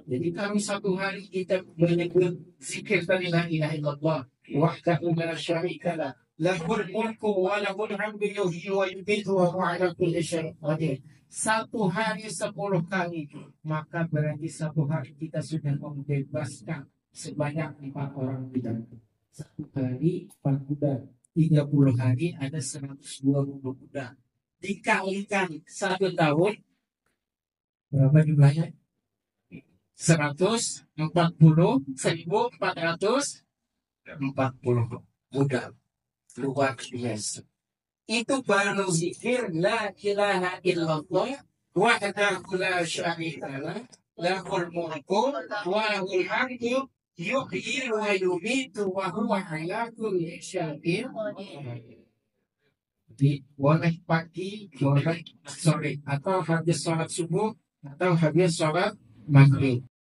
Jadi kami satu hari kita menyebut zikir tadi la ilaha illallah wahdahu la syarika lah lahul mulku wa lahul hamdu yuhyi wa yumiitu wa huwa ala kulli syai'in qadir. Satu hari 10 kali, maka berarti satu hari kita sudah membebaskan sebanyak 4 orang bidang. Satu hari 4 bulan, 30 hari ada 120 bulan. Dikalikan 1 tahun, berapa jumlahnya? 1440 bulan. Luar biasa. Itu baru zikir la ilaha illallah wahdahu la syarikalah lahul mulku wa lahul hamdu yuhyi wa yumiitu wa huwa ala kulli syai'in qadir. Jadi boleh pagi, boleh sore, atau habis sholat subuh, atau habis sholat maghrib.